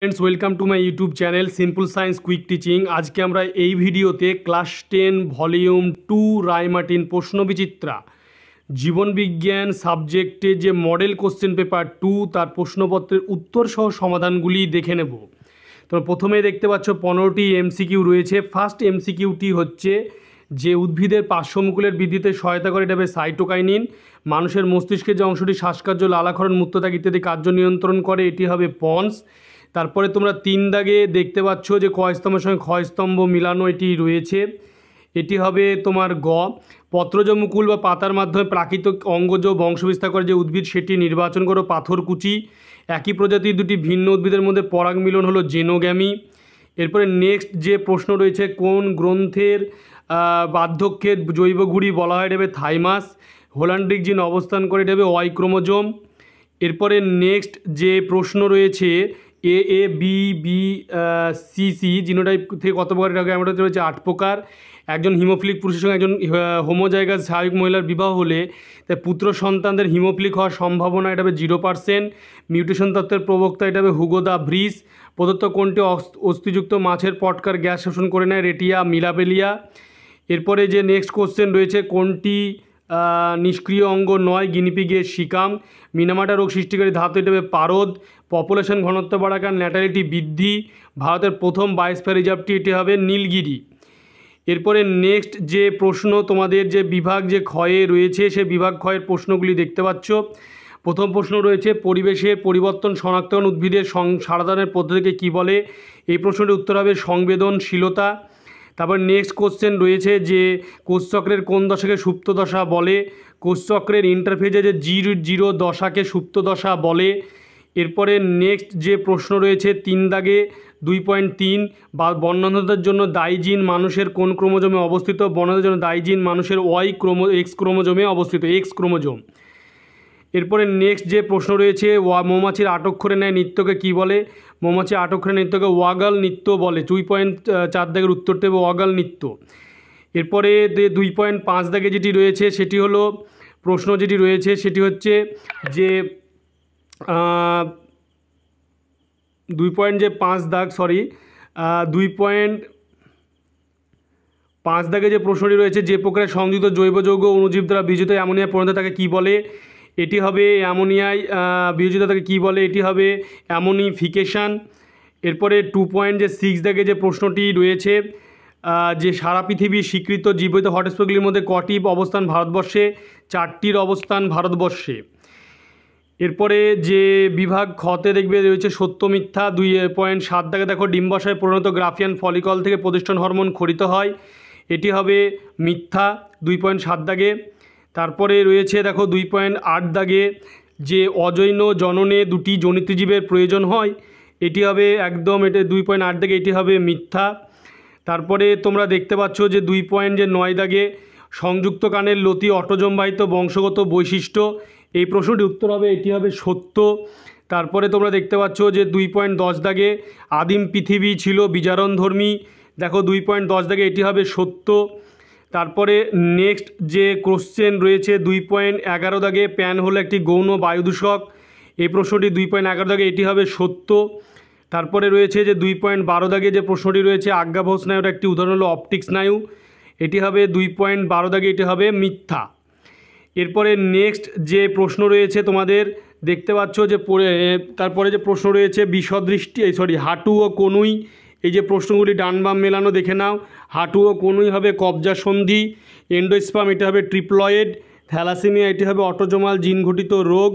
Friends welcome to my YouTube channel simple science quick teaching. आज के আমরা এই ভিডিওতে ক্লাস 10 ভলিউম 2 রায়মার্টিন প্রশ্নবিচিত্রা জীবনবিজ্ঞান সাবজেক্টে যে মডেল কোশ্চেন পেপার 2 তার প্রশ্নপত্রের উত্তর সহ সমাধানগুলি দেখে নেব। তো প্রথমে দেখতে পাচ্ছ 15টি এমসিকিউ রয়েছে। ফার্স্ট এমসিকিউটি হচ্ছে যে উদ্ভিদের পার্শ্বমুকুলের বৃদ্ধিতে সহায়তা করে এটা হবে সাইটোকাইনিন। মানুষের মস্তিষ্কের যে অংশটি শ্বাসকার্য, লালাক্ষরণ, মূত্রত্যাগ ইত্যাদি কার্য নিয়ন্ত্রণ করে এটি হবে পন্স। তারপরে তোমরা 3 দাগে দেখতে পাচ্ছ যে ক স্তম্ভের সঙ্গে খ স্তম্ভ মিলানো এটি রয়েছে, এটি হবে তোমার গ। পত্রজ মুকুল বা পাতার মাধ্যমে প্রাকৃতিক অঙ্গজ বংশবিস্তার করে যে উদ্ভিদ সেটি নির্বাচন করো পাথরকুচি। একই প্রজাতির দুটি ভিন্ন উদ্ভিদের মধ্যে পরাগ মিলন হলো জেনোগ্যামি। এরপরে নেক্সট যে প্রশ্ন রয়েছে কোন গ্রন্থের বার্ধক্যের জৈব ঘুড়ি বলা হয়, এটা হবে থাইমাস। হোল্যান্ডিক জিন অবস্থান করে এটা হবে ওয়াই ক্রোমোজোম। এরপরে নেক্সট যে প্রশ্ন রয়েছে A B B C C genotype থেকে কত প্রকার গ্যামেট রয়েছে 8 প্রকার। একজন হিমোফিলিক পুরুষের সঙ্গে একজন হোমোজাইগাস স্বাভাবিক মহিলার বিবাহ হলে তাই পুত্র সন্তানদের হিমোফিলিক হওয়ার সম্ভাবনা এটা হবে 0%। মিউটেশন তত্ত্বের প্রবক্তা এটা হবে হুগো দা ভ্রিস। প্রদত্ত কোনটি অস্থিযুক্ত মাছের পটকার গ্যাস শোষণ করে নেয়, রেটিয়া মিলাবেলিয়া। এরপরে যে নেক্সট কোশ্চেন রয়েছে কোনটি নিষ্ক্রিয় অঙ্গ নয়, গিনিপিগের শিকাম। মিনামাটা রোগ সৃষ্টিকারী ধাতু এটা হবে পারদ। পপুলেশন ঘনত্ব বাড়াকার ন্যাটালিটি বৃদ্ধি। ভারতের প্রথম বায়োস্ফিয়ার রিজার্ভটি এটি হবে নীলগিরি। এরপরে নেক্সট যে প্রশ্ন তোমাদের যে বিভাগ যে ক্ষয়ে রয়েছে সে বিভাগ ক্ষয়ের প্রশ্নগুলি দেখতে পাচ্ছ। প্রথম প্রশ্ন রয়েছে পরিবেশের পরিবর্তন শনাক্তকরণ উদ্ভিদের সারাদানের পদ্ধতিকে কী বলে, এই প্রশ্নটির উত্তর হবে সংবেদনশীলতা। তারপর নেক্সট কোশ্চেন রয়েছে যে কোষচক্রের কোন দশাকে সুপ্ত দশা বলে, কোষচক্রের ইন্টারফেজে যে 0 দশাকে সুপ্ত দশা বলে। এরপরে নেক্সট যে প্রশ্ন রয়েছে 3 দাগে 2.3 বা বর্ণান্ধতার জন্য দায়ী জিন মানুষের কোন ক্রোমোজোমে অবস্থিত, বর্ণান্ধতার জন্য দায়ী জিন মানুষের এক্স ক্রোমোজোমে অবস্থিত, এক্স ক্রোমোজোম। এরপরে নেক্সট যে প্রশ্ন রয়েছে মৌমাছির 8 অক্ষরে ন্যায় নৃত্যকে কী বলে, মৌমাছি 8 অক্ষরে নৃত্যকে ওয়াগাল নৃত্য বলে। 2.4 দাগের উত্তরটা হবে ওয়াগাল নৃত্য। এরপরে 2.5 দাগে যেটি রয়েছে সেটি হলো প্রশ্ন যেটি রয়েছে সেটি হচ্ছে যে 2.5 দাগে যে প্রশ্নটি রয়েছে যে প্রক্রিয়ায় সংযুক্ত জৈব যৌগ অণুজীব দ্বারা বিয়োজিত অ্যামোনিয়া পরিণত তাকে কী বলে, এটি হবে অ্যামোনিয়ায় বিয়োজিত তাকে কী বলে, এটি হবে অ্যামোনিফিকেশান। এরপরে 2.6 দাগে যে প্রশ্নটি রয়েছে যে সারা পৃথিবীর স্বীকৃত জীবিত হটস্পটগুলির মধ্যে কটি অবস্থান ভারতবর্ষে, 4টির অবস্থান ভারতবর্ষে। এরপরে যে বিভাগ খতে দেখবে রয়েছে সত্য মিথ্যা। 2.7 দাগে দেখো ডিম্বাশয়ে পরিণত গ্রাফিয়ান ফলিকল থেকে প্রতিষ্ঠান হরমোন খরিত হয়, এটি হবে মিথ্যা 2.7 দাগে। তারপরে রয়েছে দেখো 2.8 দাগে যে অজৈন জননে 2টি জনিতৃজীবের প্রয়োজন হয়, এটি হবে একদম, এটা 2.8 দাগে এটি হবে মিথ্যা। তারপরে তোমরা দেখতে পাচ্ছ যে 2.9 দাগে সংযুক্ত কানের লতি অটোজোমবাহিত বংশগত বৈশিষ্ট্য, এই প্রশ্নটির উত্তর হবে এটি হবে সত্য। তারপরে তোমরা দেখতে পাচ্ছ যে 2.10 দাগে আদিম পৃথিবী ছিল বিজারণধর্মী, দেখো 2.10 দাগে এটি হবে সত্য। তারপরে নেক্সট যে কোশ্চেন রয়েছে 2.11 দাগে প্যান হলো একটি গৌণ বায়ুদূষক, এই প্রশ্নটি 2.11 দাগে এটি হবে সত্য। তারপরে রয়েছে যে 2.12 দাগে যে প্রশ্নটি রয়েছে আজ্ঞাভোজ স্নায়ুর একটি উদাহরণ হলো অপটিক স্নায়ু, এটি হবে 2.12 দাগে এটি হবে মিথ্যা। এরপরে নেক্সট যে প্রশ্ন রয়েছে তোমাদের দেখতে পাচ্ছ যে তারপরে যে প্রশ্ন রয়েছে হাঁটু ও কনুই, এই যে প্রশ্নগুলি ডান বাম মেলানো দেখে নাও। হাঁটু ও কনুই হবে কবজা সন্ধি। এন্ডোস্পার্ম এটি হবে ট্রিপ্লয়েড। থ্যালাসেমিয়া এটি হবে অটোজোমাল জিন ঘটিত রোগ।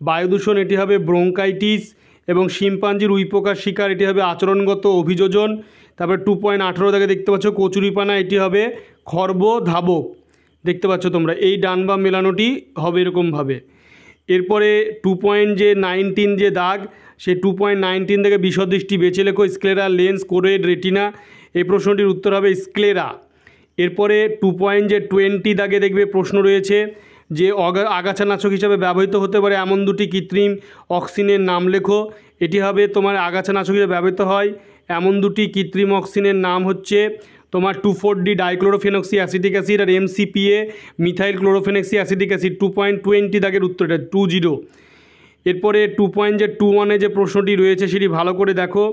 বায়ুদূষণ এটি হবে ব্রোঙ্কাইটিস। এবং শিম্পাঞ্জির উইপোকার শিকার এটি হবে আচরণগত অভিযোজন। তারপরে 2.18 দাগে দেখতে পাচ্ছ কচুরিপানা এটি হবে খর্ব ধাবক, দেখতে পাচ্ছ তোমরা এই ডান বাম মেলানোটি হবে এরকমভাবে। এরপরে 2.19 যে দাগ সেই 2.19 থেকে বিশদৃষ্টি বেছে লেখো, স্ক্লেরা লেন্স কোরেড রেটিনা, এই প্রশ্নটির উত্তর হবে স্ক্লেরা। এরপরে 2.20 দাগে দেখবে প্রশ্ন রয়েছে যে আগাছানাশক হিসাবে ব্যবহৃত হতে পারে এমন 2টি কৃত্রিম অক্সিনের নাম লেখো, এটি হবে তোমার আগাছানাশক হিসাবে ব্যবহৃত হয় এমন 2টি কৃত্রিম অক্সিনের নাম হচ্ছে তোমার 2,4-D ডাইক্লোরোফেনক্সি অ্যাসিটিক অ্যাসিড আর MCPA methyl chlorophenoxy acetic acid. 2.20 দাগের উত্তর এটা 20। এরপরে 2.21 যে প্রশ্নটি রয়েছে সেটি ভালো করে দেখো।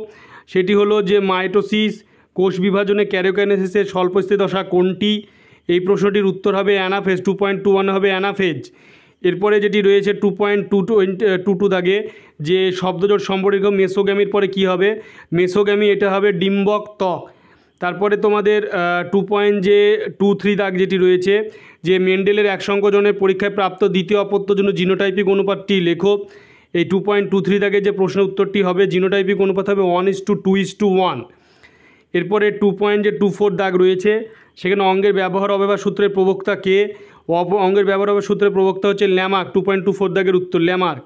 সেটি হলো যে মাইটোসিস কোষ বিভাজনে ক্যারিওকাইনেসিসের স্বল্পস্থিতি দশা কোনটি? এই প্রশ্নটির উত্তর হবে অ্যানাফেজ। 2.21 হবে অ্যানাফেজ। এরপরে যেটি রয়েছে 2.22 দাগে যে শব্দজোট সম্পর্ক মেসোগ্যামির পরে কি হবে? মেসোগ্যামি, এটা হবে ডিম্বক ত্বক। তারপরে তোমাদের 2.23 দাগ যেটি রয়েছে যে মেন্ডেলের এক সংকোচনের পরীক্ষায় প্রাপ্ত দ্বিতীয় অপত্যর জন্য জিনোটাইপিক অনুপাতটি লেখো। এই 2.23 দাগে যে প্রশ্নের উত্তরটি হবে জিনোটাইপিক অনুপাত হবে 1:2:1। এরপরে 2.24 দাগ রয়েছে, সেখানে অঙ্গের ব্যবহার অব্যবহার সূত্রের প্রবক্তা কে? অঙ্গের ব্যবহার অব্যবহার সূত্রের প্রবক্তা হচ্ছে ল্যামার্ক। 2.24 দাগের উত্তর ল্যামার্ক।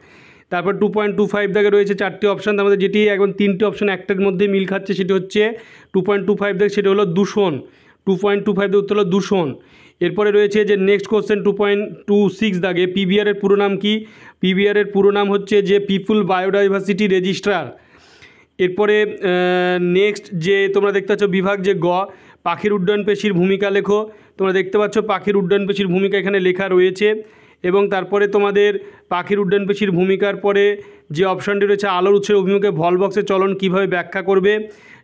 তারপর 2.25 দাগে রয়েছে 4টি অপশান, তার মধ্যে যেটি এখন 3টি অপশান একটার মধ্যে মিল খাচ্ছে সেটি হচ্ছে 2.25 দাগ, সেটা হলো দূষণ। 2.25 দাগের উত্তর হলো দূষণ। এরপরে রয়েছে যে নেক্সট কোশ্চেন 2.26 দাগে পিবিআর এর পুরো নাম কি? পিবিআর এর পুরো নাম হচ্ছে যে পিপুল বায়োডাইভার্সিটি রেজিস্ট্রার। এরপরে নেক্সট যে তোমরা দেখতে পাচ্ছ বিভাগ যে গ পাখির উড্ডয়ন পেশির ভূমিকা লেখো। তোমরা দেখতে পাচ্ছ পাখির উড্ডয়ন পেশির ভূমিকা এখানে লেখা রয়েছে। এবং তারপরে তোমাদের পাখির উড্ডয়ন পেশির ভূমিকার পরে যে অপশানটি রয়েছে আলোর উৎসের অভিমুখে ভল বক্সের চলন কীভাবে ব্যাখ্যা করবে?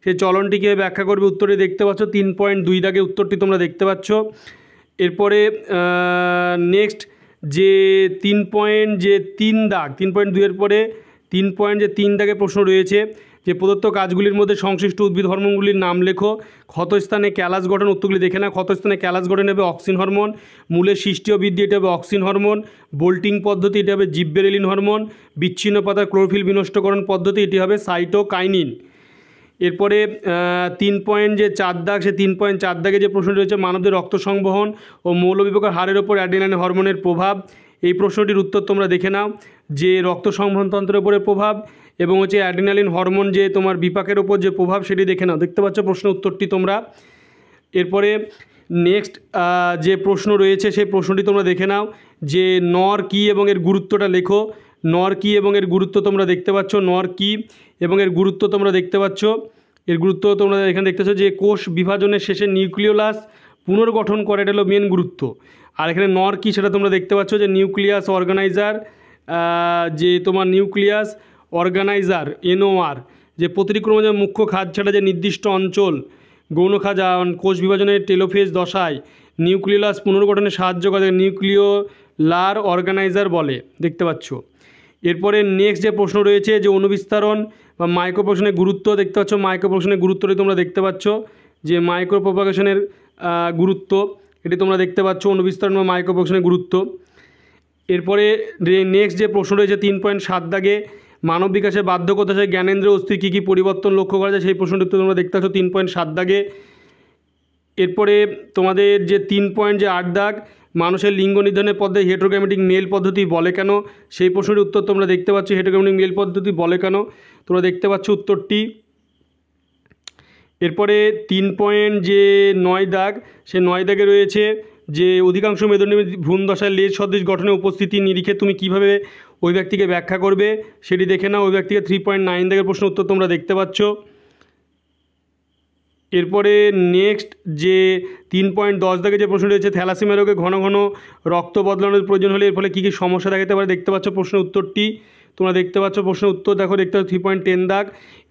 সেই চলনটি কীভাবে ব্যাখ্যা করবে উত্তরে দেখতে পাচ্ছ 3.2 দাগে উত্তরটি তোমরা দেখতে পাচ্ছ। এরপরে নেক্সট যে 3.3 দাগ 3.2 এর পরে 3.3 দাগে প্রশ্ন রয়েছে যে প্রদত্ত কাজগুলির মধ্যে সংশ্লিষ্ট উদ্ভিদ হরমোনগুলির নাম লেখো। ক্ষতস্থানে ক্যালাস গঠন উত্তরগুলি দেখে না। ক্ষতস্থানে ক্যালাস গঠন হবে অক্সিন হরমোন। মূলের সৃষ্টি ও বৃদ্ধি এটা হবে অক্সিন হরমোন। বোল্টিং পদ্ধতি এটা হবে জিব্বেরেলিন হরমোন। বিচ্ছিন্ন পাতার ক্লোরোফিল বিনষ্টকরণ পদ্ধতি এটি হবে সাইটোকাইনিন। এরপরে 3.4 দাগ সে 3.4 দাগে যে প্রশ্ন রয়েছে মানবদের রক্ত সংবহন ও মৌলবিপাকের হারের ওপর অ্যাড্রিনালিন হরমোনের প্রভাব। এই প্রশ্নটির উত্তর তোমরা দেখে নাও যে রক্ত সংবহন তন্ত্রের উপরে প্রভাব এবং হচ্ছে অ্যাড্রিনালিন হরমোন যে তোমার বিপাকের ওপর যে প্রভাব সেটি দেখে নাও। দেখতে পাচ্ছ প্রশ্ন উত্তরটি তোমরা। এরপরে নেক্সট যে প্রশ্ন রয়েছে সেই প্রশ্নটি তোমরা দেখে নাও যে নর কী এবং এর গুরুত্বটা লেখো। নর কী এবং এর গুরুত্ব তোমরা দেখতে পাচ্ছ। নর কী এবং এর গুরুত্ব তোমরা দেখতে পাচ্ছ। এর গুরুত্ব তোমরা এখানে দেখতে পাচ্ছ যে কোষ বিভাজনের শেষে নিউক্লিওলাস পুনর্গঠন করে, এটা হলো মেন গুরুত্ব। আর এখানে নর কী সেটা তোমরা দেখতে পাচ্ছ যে নিউক্লিয়াস অর্গানাইজার, যে তোমার নিউক্লিয়াস অর্গানাইজার NOR যে প্রতিটি ক্রোমোজোমের মুখ্য খাদ ছাড়া যে নির্দিষ্ট অঞ্চল গৌণ খাদ কোষ বিভাজনের টেলোফেজ দশায় নিউক্লিয়াস পুনর্গঠনে সাহায্য করে নিউক্লিওলার অর্গানাইজার বলে। দেখতে পাচ্ছ। এরপরে নেক্সট যে প্রশ্ন রয়েছে যে অনুবিস্তারণ বা মাইক্রোপ্রোপাগেশনের গুরুত্ব। দেখতে পাচ্ছ মাইক্রোপ্রোপাগেশনের গুরুত্বটি তোমরা দেখতে পাচ্ছ যে মাইক্রোপ্রোপাগেশনের গুরুত্ব এটি তোমরা দেখতে পাচ্ছ, অনুবিস্তারণ বা মাইক্রোপ্রোপাগেশনের গুরুত্ব। এরপরে নেক্সট যে প্রশ্ন রয়েছে 3.7 দাগে মানব বিকাশে বাধ্যকতা যায় জ্ঞানেন্দ্রিয় অস্থির কী কী পরিবর্তন লক্ষ্য করা যায় সেই প্রশ্নটি তোমরা দেখতে পাচ্ছ 3.7 দাগে। এরপরে তোমাদের যে 3.8 দাগ মানুষের লিঙ্গ নির্ধারণের পদ্ধতি হেটেরোগ্যামেটিক মেল পদ্ধতি বলে কেন সেই প্রশ্নের উত্তর তোমরা দেখতে পাচ্ছ। হেটেরোগ্যামেটিক মেল পদ্ধতি বলে কেন তোমরা দেখতে পাচ্ছ উত্তরটি। এরপরে 3.9 দাগ সে 9 দাগে রয়েছে যে অধিকাংশ মেরুদণ্ডী ভ্রূণ দশায় লেজ সদৃশ গঠনের উপস্থিতি নিরিখে তুমি কিভাবে ওই ব্যক্তিকে ব্যাখ্যা করবে সেটি দেখে নাও। ওই ব্যক্তিকে 3.9 দাগের প্রশ্ন উত্তর তোমরা দেখতে পাচ্ছ। এরপরে নেক্সট যে 3.10 দাগে যে প্রশ্ন রয়েছে থ্যালাসেমিয়া রোগে ঘন ঘন রক্ত বদলানোর প্রয়োজন হলে এর ফলে কী কী সমস্যা দেখাতে পারে দেখতে পাচ্ছ প্রশ্নের উত্তরটি তোমরা দেখতে পাচ্ছ। প্রশ্নের উত্তর দেখো দেখতে পাচ্ছ 3.10 দাগ।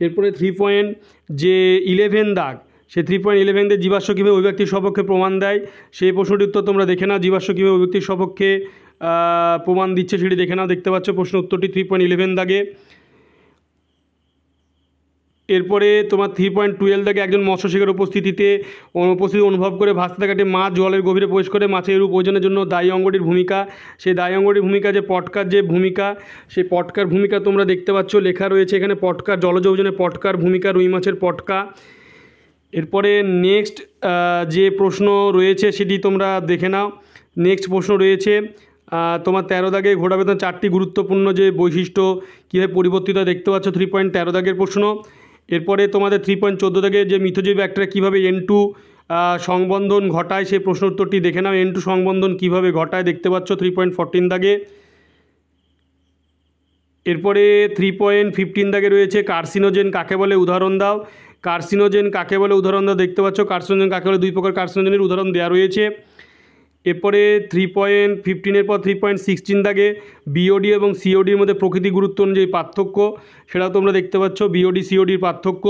এরপরে 3.11 দাগ সে 3.11 দিয়ে জীবাশ্ম কীভাবে ওই ব্যক্তির সপক্ষে প্রমাণ দেয় সেই প্রশ্নটির উত্তর তোমরা দেখে নাও। জীবাশ্ম কীভাবে ওই ব্যক্তির সপক্ষে প্রমাণ দিচ্ছে সেটি দেখে নাও। দেখতে পাচ্ছ প্রশ্ন উত্তরটি 3.11 দাগে। এরপরে তোমার 3.12 দাগে একজন মৎস্য শিকারের উপস্থিতি অনুভব করে ভাসতে থাকাটি মাছ জলের গভীরে প্রবেশ করে মাছের রূপ ওজনের জন্য দায়ী অঙ্গটির ভূমিকা। সেই দায়ী অঙ্গটির ভূমিকা যে পটকার যে ভূমিকা সেই পটকার ভূমিকা তোমরা দেখতে পাচ্ছ লেখা রয়েছে এখানে। পটকার জলজ ওজনে পটকার ভূমিকা রুই মাছের পটকা। এরপরে নেক্সট যে প্রশ্ন রয়েছে সেটি তোমরা দেখে নাও। নেক্সট প্রশ্ন রয়েছে তোমার 13 দাগে ঘোড়া বেতন 4টি গুরুত্বপূর্ণ যে বৈশিষ্ট্য কীভাবে পরিবর্তিত দেখতে পাচ্ছ 3.13 দাগের প্রশ্ন। এরপরে তোমাদের 3.14 দাগে যে মিথোজীব ব্যাকটেরিয়া কীভাবে N2 সংবন্ধন ঘটায় সেই প্রশ্ন উত্তরটি দেখে নাও। N2 সংবন্ধন কীভাবে ঘটায় দেখতে পাচ্ছ 3.14 দাগে। এরপরে 3.15 দাগে রয়েছে কার্সিনোজেন কাকে বলে উদাহরণ দাও। কার্সিনোজেন কাকে বলে উদাহরণ দাও দেখতে পাচ্ছ। কার্সিনোজেন কাকে বলে 2 প্রকার কার্সিনোজেনের উদাহরণ দেওয়া রয়েছে। এরপরে 3.15 পর 3.16 দাগে বিওডি এবং সিওডির মধ্যে প্রকৃতি গুরুত্ব অনুযায়ী পার্থক্য, সেটাও তোমরা দেখতে পাচ্ছ বিওডি সিওডির পার্থক্য।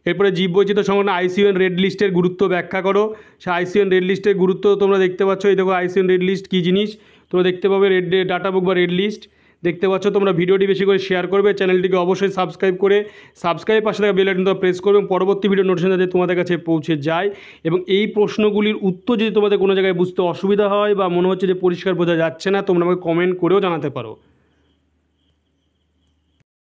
এরপরে জীববৈচিত্র্য সংগঠন আইসিইউএন রেড লিস্টের গুরুত্ব ব্যাখ্যা করো। সে আইসিইউএন রেড লিস্টের গুরুত্ব তোমরা দেখতে পাচ্ছ, এই দেখো আইসিইউএন রেড লিস্ট কী জিনিস তোমরা দেখতে পাবে, রেড ডাটা বুক বা রেড লিস্ট দেখতে পাচ্ছ। তোমরা ভিডিওটি বেশি করে শেয়ার করবে, চ্যানেলটিকে অবশ্যই সাবস্ক্রাইব পাশে থাকা বেল আইকনটা প্রেস করবে এবং পরবর্তী ভিডিও নোটিফিকেশন যাতে তোমাদের কাছে পৌঁছে যায়। এবং এই প্রশ্নগুলির উত্তর যদি তোমাদের কোনো জায়গায় বুঝতে অসুবিধা হয় বা মনে হচ্ছে যে পরিষ্কার বোঝা যাচ্ছে না, তোমরা আমাকে কমেন্ট করেও জানাতে পারো।